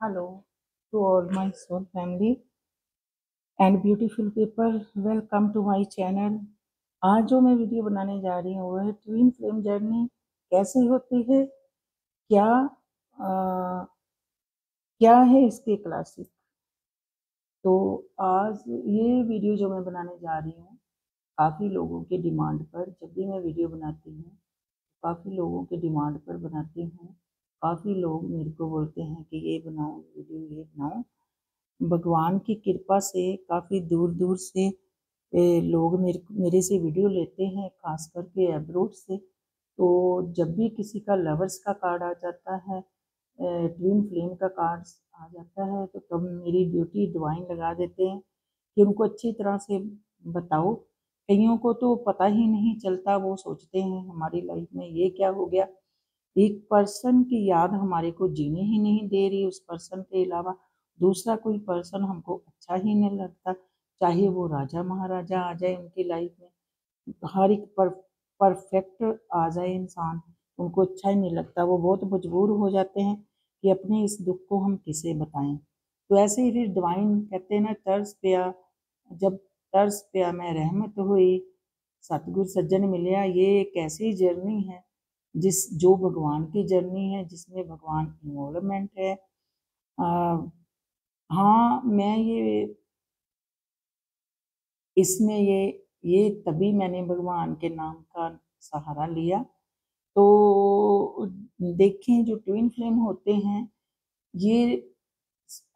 Hello to all my soul family and beautiful people. Welcome to my channel. आज जो मैं video बनाने जा रही हूँ वो है ट्विन फ्लेम जर्नी कैसे होती है, क्या क्या है इसके क्लासिक। तो आज ये वीडियो जो मैं बनाने जा रही हूँ काफ़ी लोगों के डिमांड पर, जब भी मैं वीडियो बनाती हूँ काफ़ी लोगों के डिमांड पर बनाती हूँ। काफ़ी लोग मेरे को बोलते हैं कि ये बनाओ वीडियो, ये बनाओ। भगवान की कृपा से काफ़ी दूर दूर से लोग मेरे से वीडियो लेते हैं, खास करके अब्रोड से। तो जब भी किसी का लवर्स का कार्ड आ जाता है, ट्विन फ्लेम का कार्ड आ जाता है, तो तब मेरी ड्यूटी डिवाइन लगा देते हैं कि उनको अच्छी तरह से बताओ। कईयों को तो पता ही नहीं चलता, वो सोचते हैं हमारी लाइफ में ये क्या हो गया, एक पर्सन की याद हमारे को जीने ही नहीं दे रही, उस पर्सन के अलावा दूसरा कोई पर्सन हमको अच्छा ही नहीं लगता। चाहे वो राजा महाराजा आ जाए उनकी लाइफ में, हर एक परफेक्ट आ जाए इंसान, उनको अच्छा ही नहीं लगता। वो बहुत मजबूर हो जाते हैं कि अपने इस दुख को हम किसे बताएं। तो ऐसे ही फिर डिवाइन कहते हैं ना, तरस पिया जब तरस पिया मैं रहमत हुई, सतगुर सज्जन मिलिया। ये एक ऐसी जर्नी है जो भगवान की जर्नी है, जिसमें भगवान इन्वॉल्वमेंट है। हाँ, मैं ये तभी मैंने भगवान के नाम का सहारा लिया। तो देखें, जो ट्विन फ्लेम होते हैं ये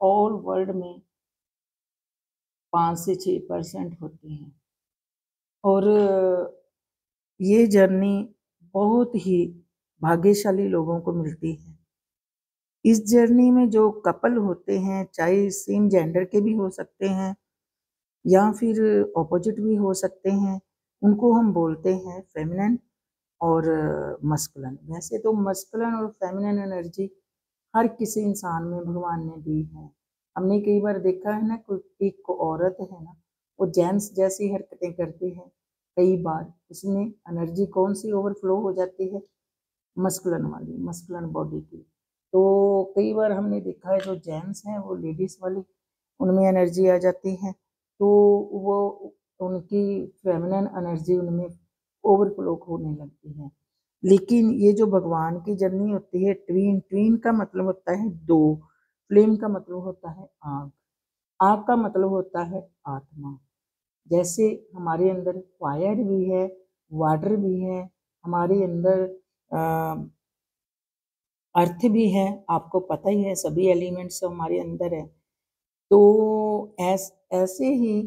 ऑल वर्ल्ड में 5 से 6% होते हैं, और ये जर्नी बहुत ही भाग्यशाली लोगों को मिलती है। इस जर्नी में जो कपल होते हैं, चाहे सेम जेंडर के भी हो सकते हैं या फिर ऑपोजिट भी हो सकते हैं, उनको हम बोलते हैं फेमिनिन और मस्कुलिन। वैसे तो मस्कुलिन और फेमिनिन एनर्जी हर किसी इंसान में भगवान ने दी है। हमने कई बार देखा है ना, कोई एक औरत है ना, वो जेंट्स जैसी हरकतें करती है, कई बार उसमें एनर्जी कौन सी ओवरफ्लो हो जाती है, मस्कुलिन वाली, मस्कुलिन बॉडी की। तो कई बार हमने देखा है जो जेंट्स हैं वो लेडीज वाली उनमें एनर्जी आ जाती है, तो वो उनकी फेमिनिन एनर्जी उनमें ओवरफ्लो होने लगती है। लेकिन ये जो भगवान की जर्नी होती है, ट्वीन ट्वीन का मतलब होता है दो, फ्लेम का मतलब होता है आग, आग का मतलब होता है आत्मा। जैसे हमारे अंदर फायर भी है, वाटर भी है, हमारे अंदर अर्थ भी है, आपको पता ही है सभी एलिमेंट्स हमारे अंदर है। तो ऐसे ही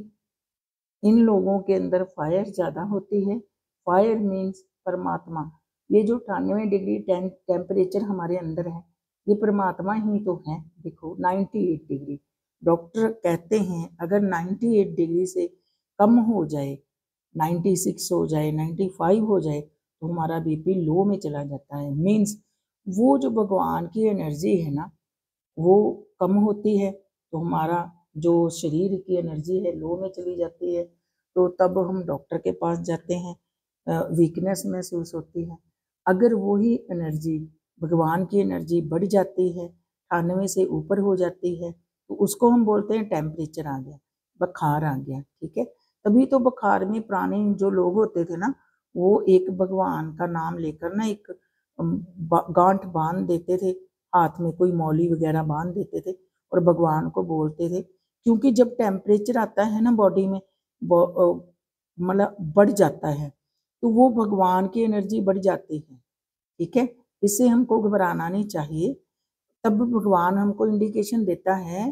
इन लोगों के अंदर फायर ज़्यादा होती है। फायर मीन्स परमात्मा। ये जो 98 डिग्री टेम्परेचर हमारे अंदर है, ये परमात्मा ही तो है। देखो 98 डिग्री, डॉक्टर कहते हैं अगर 98 डिग्री से कम हो जाए, 96 हो जाए, 95 हो जाए, तो हमारा बीपी लो में चला जाता है। मीन्स वो जो भगवान की एनर्जी है ना, वो कम होती है, तो हमारा जो शरीर की एनर्जी है लो में चली जाती है। तो तब हम डॉक्टर के पास जाते हैं, वीकनेस महसूस होती है। अगर वही एनर्जी, भगवान की एनर्जी बढ़ जाती है, 98 से ऊपर हो जाती है, तो उसको हम बोलते हैं टेम्परेचर आ गया, बुखार आ गया। ठीक है, तभी तो बुखार में पुराने जो लोग होते थे ना, वो एक भगवान का नाम लेकर ना एक गांठ बांध देते थे, हाथ में कोई मौली वगैरह बांध देते थे और भगवान को बोलते थे। क्योंकि जब टेम्परेचर आता है ना बॉडी में, मतलब बढ़ जाता है, तो वो भगवान की एनर्जी बढ़ जाती है। ठीक है, इससे हमको घबराना नहीं चाहिए। तब भगवान हमको इंडिकेशन देता है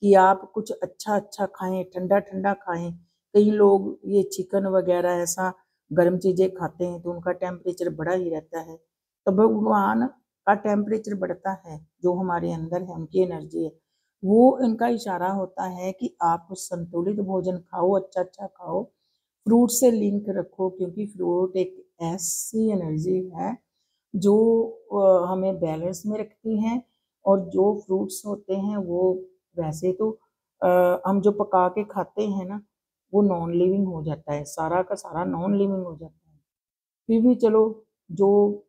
कि आप कुछ अच्छा अच्छा खाएं, ठंडा ठंडा खाएं। कई लोग ये चिकन वगैरह ऐसा गर्म चीजें खाते हैं तो उनका टेम्परेचर बढ़ा ही रहता है। तो भगवान का टेम्परेचर बढ़ता है, जो हमारे अंदर है उनकी एनर्जी है, वो इनका इशारा होता है कि आप संतुलित भोजन खाओ, अच्छा अच्छा खाओ, फ्रूट से लिंक रखो, क्योंकि फ्रूट एक ऐसी एनर्जी है जो हमें बैलेंस में रखती हैं। और जो फ्रूट्स होते हैं वो वैसे तो हम जो पका के खाते हैं ना, वो नॉन लिविंग हो जाता है, सारा का सारा नॉन लिविंग हो जाता है। फिर भी चलो, जो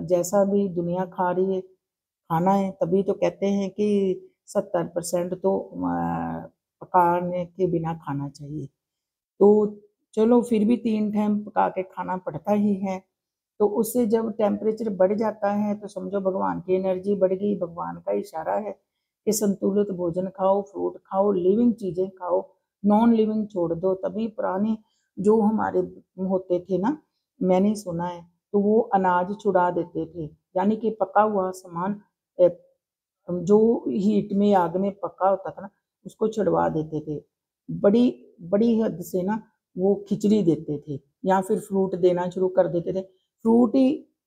जैसा भी दुनिया खा रही है खाना है, तभी तो कहते हैं कि 70% तो पकाने के बिना खाना चाहिए। तो चलो फिर भी 3 टाइम पका के खाना पड़ता ही है। तो उससे जब टेम्परेचर बढ़ जाता है तो समझो भगवान की एनर्जी बढ़ गई, भगवान का इशारा है कि संतुलित भोजन खाओ, फ्रूट खाओ, लिविंग चीज़ें खाओ, नॉन लिविंग छोड़ दो। तभी पुराने जो हमारे होते थे ना, मैंने सुना है, तो वो अनाज छुड़ा देते थे, यानी कि पका हुआ सामान जो हीट में आग में पका होता था ना, उसको छुड़वा देते थे। बड़ी बड़ी हद से ना वो खिचड़ी देते थे या फिर फ्रूट देना शुरू कर देते थे। फ्रूट ही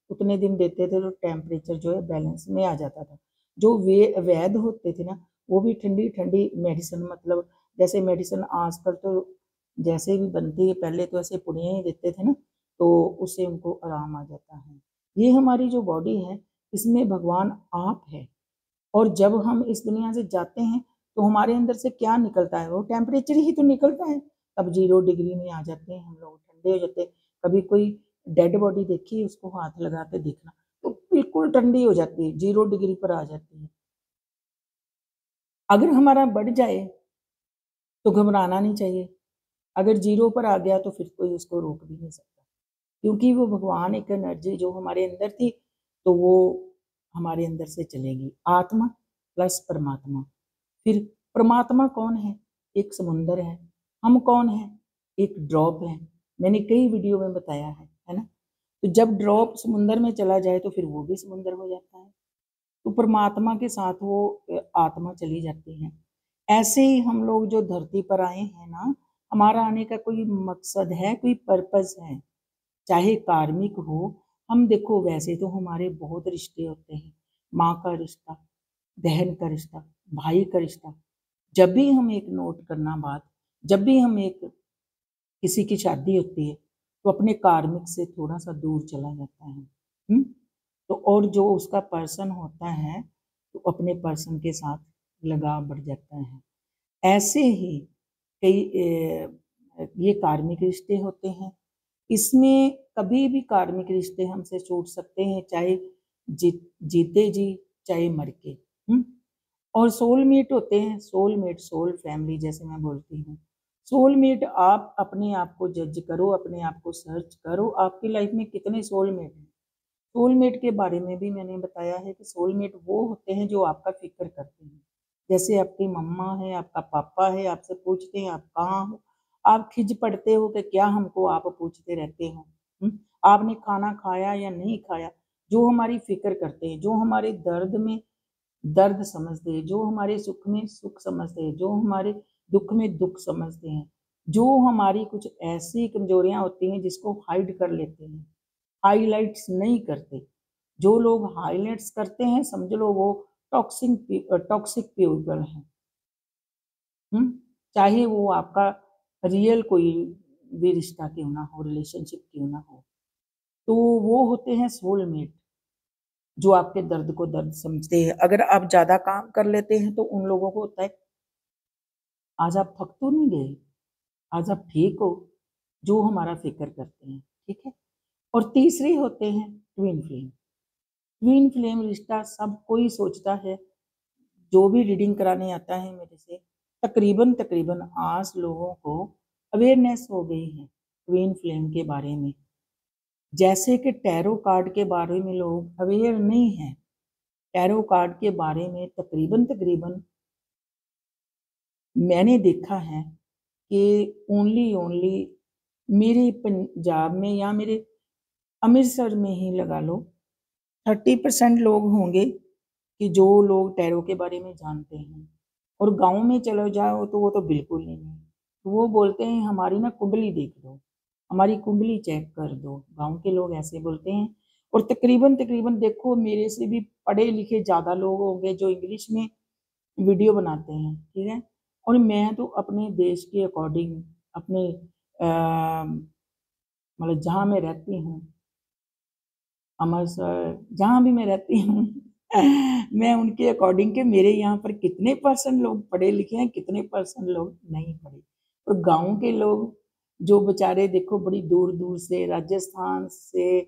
उतने दिन देते थे तो टेम्परेचर जो है बैलेंस में आ जाता था। जो वैद होते थे ना, वो भी ठंडी ठंडी मेडिसिन, मतलब जैसे मेडिसिन आजकल तो जैसे भी बनती है, पहले तो ऐसे पुड़ियाँ ही देते थे ना, तो उससे उनको आराम आ जाता है। ये हमारी जो बॉडी है, इसमें भगवान आप है, और जब हम इस दुनिया से जाते हैं तो हमारे अंदर से क्या निकलता है, वो टेम्परेचर ही तो निकलता है। तब 0 डिग्री में आ जाते हैं हम लोग, ठंडे हो जाते हैं। कभी कोई डेड बॉडी देखी, उसको हाथ लगा के देखना, तो बिल्कुल ठंडी हो जाती है, 0 डिग्री पर आ जाती है। अगर हमारा बढ़ जाए तो घबराना नहीं चाहिए, अगर 0 पर आ गया तो फिर कोई उसको रोक भी नहीं सकता, क्योंकि वो भगवान एक एनर्जी जो हमारे अंदर थी, तो वो हमारे अंदर से चलेगी। आत्मा प्लस परमात्मा। फिर परमात्मा कौन है? एक समुंदर है। हम कौन हैं? एक ड्रॉप है। मैंने कई वीडियो में बताया है ना? तो जब ड्रॉप समुंदर में चला जाए तो फिर वो भी समुंदर हो जाता है। तो परमात्मा के साथ वो आत्मा चली जाती है। ऐसे ही हम लोग जो धरती पर आए हैं ना, हमारा आने का कोई मकसद है, कोई पर्पस है, चाहे कार्मिक हो। हम देखो, वैसे तो हमारे बहुत रिश्ते होते हैं, माँ का रिश्ता, बहन का रिश्ता, भाई का रिश्ता। जब भी हम एक नोट करना बात, जब भी हम एक किसी की शादी होती है, तो अपने कार्मिक से थोड़ा सा दूर चला जाता है। तो और जो उसका पर्सन होता है, तो अपने पर्सन के साथ लगाव बढ़ जाता है। ऐसे ही कई ये कार्मिक रिश्ते होते हैं। इसमें कभी भी कार्मिक रिश्ते हमसे छूट सकते हैं, चाहे जीते जी, चाहे मर के। और सोलमेट होते हैं, सोलमेट, सोल फैमिली जैसे मैं बोलती हूँ। सोलमेट, आप अपने आप को जज करो, अपने आप को सर्च करो, आपकी लाइफ में कितने सोलमेट हैं। सोलमेट के बारे में भी मैंने बताया है कि सोलमेट वो होते हैं जो आपका फिक्र करते हैं। जैसे आपकी मम्मा है, आपका पापा है, आपसे पूछते हैं आप कहाँ हो, आप खिज पड़ते हो कि क्या हमको आप पूछते रहते हो। आपने खाना खाया या नहीं खाया, जो हमारी फिक्र करते हैं, जो हमारे दर्द में दर्द समझते हैं, जो हमारे सुख में सुख समझते हैं, जो हमारे दुख में दुख समझते हैं, जो हमारी कुछ ऐसी कमजोरियां होती हैं जिसको हाइड कर लेते हैं, हाईलाइट्स नहीं करते। जो लोग हाईलाइट्स करते हैं, समझ लो वो टॉक्सिक पीपल है। चाहे वो आपका रियल कोई भी रिश्ता क्यों ना हो, रिलेशनशिप क्यों ना हो, तो वो होते हैं सोलमेट, जो आपके दर्द को दर्द समझते हैं। अगर आप ज्यादा काम कर लेते हैं तो उन लोगों को होता है, आज आप थक तो नहीं गए, आज आप ठीक हो, जो हमारा फिक्र करते हैं। ठीक है। और तीसरे होते हैं ट्विन फ्लेम। ट्विन फ्लेम रिश्ता सब कोई सोचता है, जो भी रीडिंग कराने आता है मेरे से, तकरीबन तकरीबन आज लोगों को अवेयरनेस हो गई है ट्विन फ्लेम के बारे में। जैसे कि टैरो कार्ड के बारे में लोग अवेयर नहीं हैं, टैरो कार्ड के बारे में तकरीबन तकरीबन मैंने देखा है कि ओनली ओनली मेरे पंजाब में या मेरे अमृतसर में ही लगा लो, 30% लोग होंगे कि जो लोग टैरो के बारे में जानते हैं। और गांव में चलो जाओ तो वो तो बिल्कुल नहीं है। तो वो बोलते हैं हमारी ना कुंडली देख दो, हमारी कुंडली चेक कर दो, गांव के लोग ऐसे बोलते हैं। और तकरीबन तकरीबन देखो, मेरे से भी पढ़े लिखे ज़्यादा लोग होंगे जो इंग्लिश में वीडियो बनाते हैं। ठीक है। और मैं तो अपने देश के अकॉर्डिंग, अपने मतलब जहाँ मैं रहती हूँ, अमृतसर, जहाँ भी मैं रहती हूँ, मैं उनके अकॉर्डिंग के मेरे यहाँ पर कितने परसेंट लोग पढ़े लिखे हैं, कितने परसेंट लोग नहीं पढ़े। और गांव के लोग जो बेचारे देखो बड़ी दूर दूर से, राजस्थान से,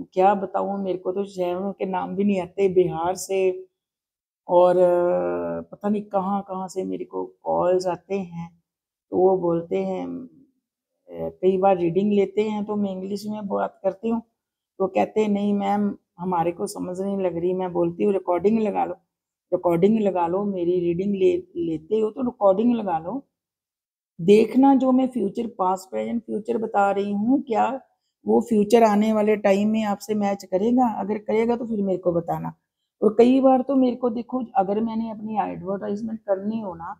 क्या बताऊँ, मेरे को तो शहरों के नाम भी नहीं आते, बिहार से, और पता नहीं कहाँ कहाँ से मेरे को कॉल्स आते हैं, तो वो बोलते हैं कई बार रीडिंग लेते हैं तो मैं इंग्लिश में बात करती हूँ, तो कहते हैं नहीं मैम हमारे को समझ नहीं लग रही। मैं बोलती हूँ रिकॉर्डिंग लगा लो, रिकॉर्डिंग लगा लो, मेरी रीडिंग लेते हो तो रिकॉर्डिंग लगा लो, देखना जो मैं फ्यूचर पास्ट प्रेजेंट फ्यूचर बता रही हूँ क्या वो फ्यूचर आने वाले टाइम में आपसे मैच करेगा, अगर करेगा तो फिर मेरे को बताना। और कई बार तो मेरे को देखो अगर मैंने अपनी एडवर्टाइजमेंट करनी हो ना,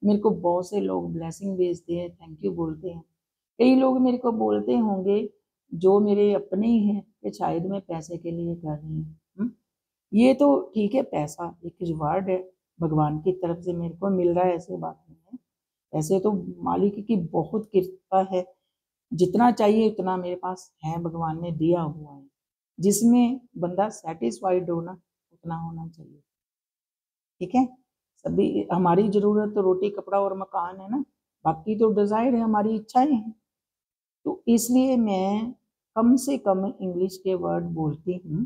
मेरे को बहुत से लोग ब्लेसिंग भेजते हैं, थैंक यू बोलते हैं। कई लोग मेरे को बोलते होंगे जो मेरे अपने ही हैं कि शायद मैं पैसे के लिए कर रही हूँ। ये तो ठीक है, पैसा एक रिवार्ड है, भगवान की तरफ से मेरे को मिल रहा है, ऐसे बात नहीं है। ऐसे तो मालिक की बहुत कृपा है, जितना चाहिए उतना मेरे पास है, भगवान ने दिया हुआ है, जिसमें बंदा सेटिस्फाइड हो ना उतना होना चाहिए। ठीक है, सभी हमारी जरूरत तो रोटी कपड़ा और मकान है ना, बाकी तो डिजायर है, हमारी इच्छाएं हैं। तो इसलिए मैं कम से कम इंग्लिश के वर्ड बोलती हूँ,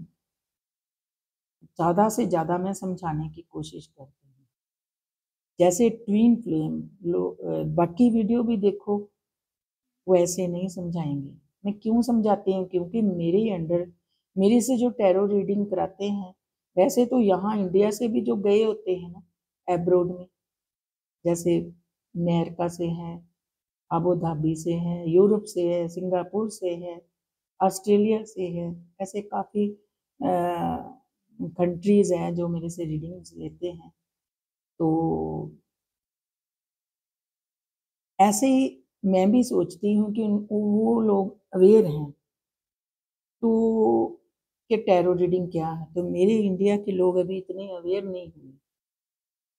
ज्यादा से ज्यादा मैं समझाने की कोशिश करती हूँ। जैसे ट्विन फ्लेम बाकी वीडियो भी देखो, वो ऐसे नहीं समझाएंगे। मैं क्यों समझाती हूँ, क्योंकि मेरे अंडर मेरे से जो टैरो रीडिंग कराते हैं, वैसे तो यहाँ इंडिया से भी जो गए होते हैं ना एब्रोड में, जैसे अमेरिका से हैं, अबू धाबी से हैं, यूरोप से है, सिंगापुर से है, ऑस्ट्रेलिया से है, ऐसे काफ़ी कंट्रीज़ हैं जो मेरे से रीडिंग्स लेते हैं। तो ऐसे ही मैं भी सोचती हूँ कि वो लोग अवेयर हैं तो कि टैरो रीडिंग क्या है, तो मेरे इंडिया के लोग अभी इतने अवेयर नहीं हुए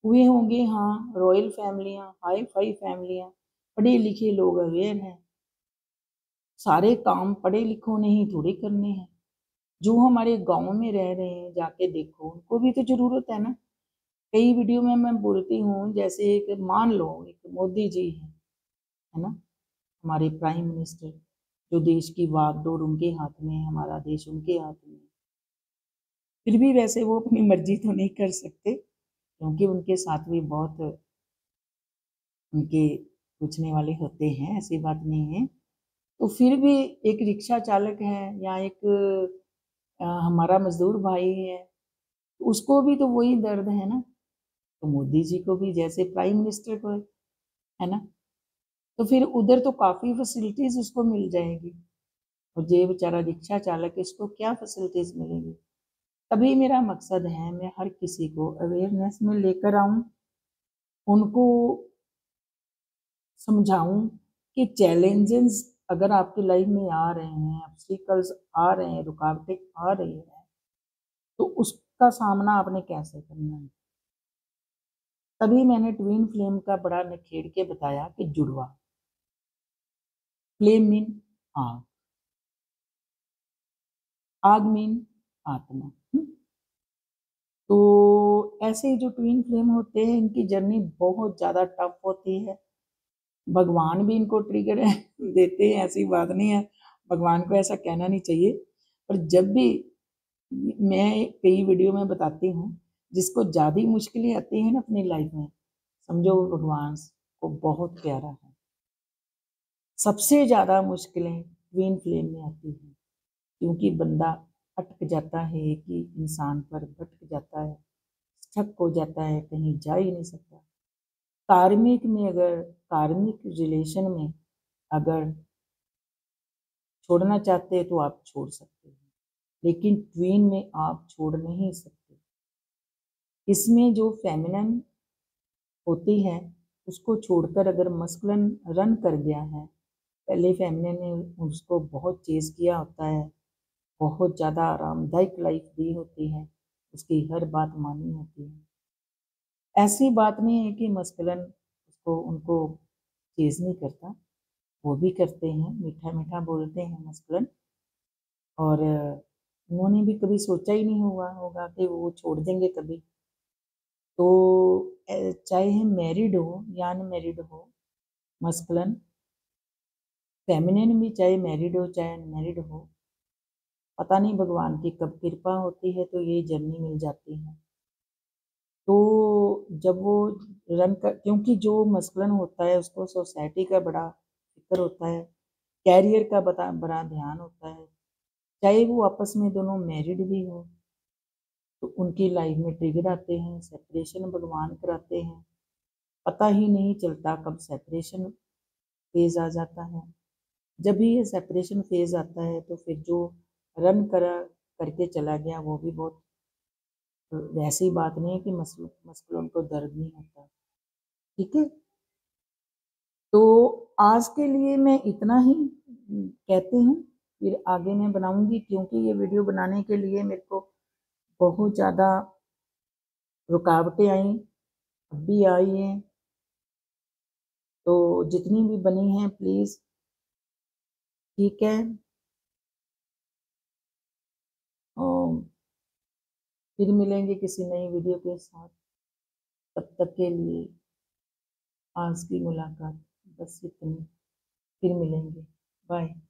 हुए होंगे। हाँ, रॉयल फैमिलियाँ, हाई फाई फैमिलियाँ, पढ़े लिखे लोग अवेयर हैं। सारे काम पढ़े लिखों ने ही थोड़े करने हैं। जो हमारे गांव में रह रहे हैं जाके देखो, उनको भी तो जरूरत है ना। कई वीडियो में मैं बोलती हूँ, जैसे एक मान लो एक मोदी जी है ना, हमारे प्राइम मिनिस्टर, जो देश की वागडोर उनके हाथ में है, हमारा देश उनके हाथ में है। फिर भी वैसे वो अपनी मर्जी तो नहीं कर सकते, क्योंकि उनके साथ भी बहुत उनके पूछने वाले होते हैं, ऐसी बात नहीं है। तो फिर भी एक रिक्शा चालक है या एक हमारा मजदूर भाई है, उसको भी तो वही दर्द है ना। तो मोदी जी को भी जैसे प्राइम मिनिस्टर को है ना, तो फिर उधर तो काफी फैसिलिटीज उसको मिल जाएगी, और ये बेचारा रिक्शा चालक इसको क्या फैसिलिटीज मिलेगी। तभी मेरा मकसद है मैं हर किसी को अवेयरनेस में लेकर आऊं, उनको समझाऊं कि चैलेंजेस अगर आपकी लाइफ में आ रहे हैं, ऑब्स्टिकल्स आ रहे हैं, रुकावटें आ रही हैं, तो उसका सामना आपने कैसे करना है। तभी मैंने ट्विन फ्लेम का बड़ा निखेर के बताया कि जुड़वा, फ्लेम मीन आग, आग मीन आत्मा। तो ऐसे जो ट्विन फ्लेम होते हैं इनकी जर्नी बहुत ज़्यादा टफ होती है। भगवान भी इनको ट्रिगर देते हैं, ऐसी बात नहीं है, भगवान को ऐसा कहना नहीं चाहिए। पर जब भी मैं कई वीडियो में बताती हूँ, जिसको ज़्यादा मुश्किलें आती हैं ना अपनी लाइफ में, समझो वो भगवान को बहुत प्यारा है। सबसे ज़्यादा मुश्किलें ट्विन फ्लेम में आती हैं, क्योंकि बंदा अटक जाता है, कि इंसान पर भटक जाता है, स्टक हो जाता है, कहीं जा ही नहीं सकता। कार्मिक में अगर कार्मिक रिलेशन में अगर छोड़ना चाहते हैं तो आप छोड़ सकते हैं, लेकिन ट्वीन में आप छोड़ नहीं सकते। इसमें जो फेमिनिन होती है उसको छोड़कर अगर मस्कुलिन रन कर गया है, पहले फेमिनिन ने उसको बहुत चेज किया होता है, बहुत ज़्यादा आरामदायक लाइफ दी होती है, उसकी हर बात मानी होती है। ऐसी बात नहीं है कि मस्कुलिन उसको उनको चेज नहीं करता, वो भी करते हैं, मीठा मीठा बोलते हैं मस्कुलिन। और उन्होंने भी कभी सोचा ही नहीं हुआ होगा कि वो छोड़ देंगे कभी। तो चाहे मैरिड हो या अनमैरिड हो, मस्कुलिन फेमिनिन भी चाहे मैरिड हो चाहे अनमैरिड हो, पता नहीं भगवान की कब कृपा होती है तो ये जर्नी मिल जाती है। तो जब वो रन कर, क्योंकि जो मस्कुलन होता है उसको सोसाइटी का बड़ा फिक्र होता है, कैरियर का बड़ा ध्यान होता है, चाहे वो आपस में दोनों मैरिड भी हो, तो उनकी लाइफ में ट्रिगर आते हैं, सेपरेशन भगवान कराते हैं, पता ही नहीं चलता कब सेपरेशन फेज आ जाता है। जब भी ये सेपरेशन फेज आता है तो फिर जो रन करा करके चला गया वो भी बहुत, वैसी बात नहीं है कि मस्कुलन को दर्द नहीं होता। ठीक है, तो आज के लिए मैं इतना ही कहती हूँ, फिर आगे मैं बनाऊंगी, क्योंकि ये वीडियो बनाने के लिए मेरे को बहुत ज़्यादा रुकावटें आई, अब भी आई हैं, तो जितनी भी बनी हैं प्लीज़, ठीक है, और फिर मिलेंगे किसी नई वीडियो के साथ। तब तक के लिए आज की मुलाकात बस इतनी, फिर मिलेंगे, बाय।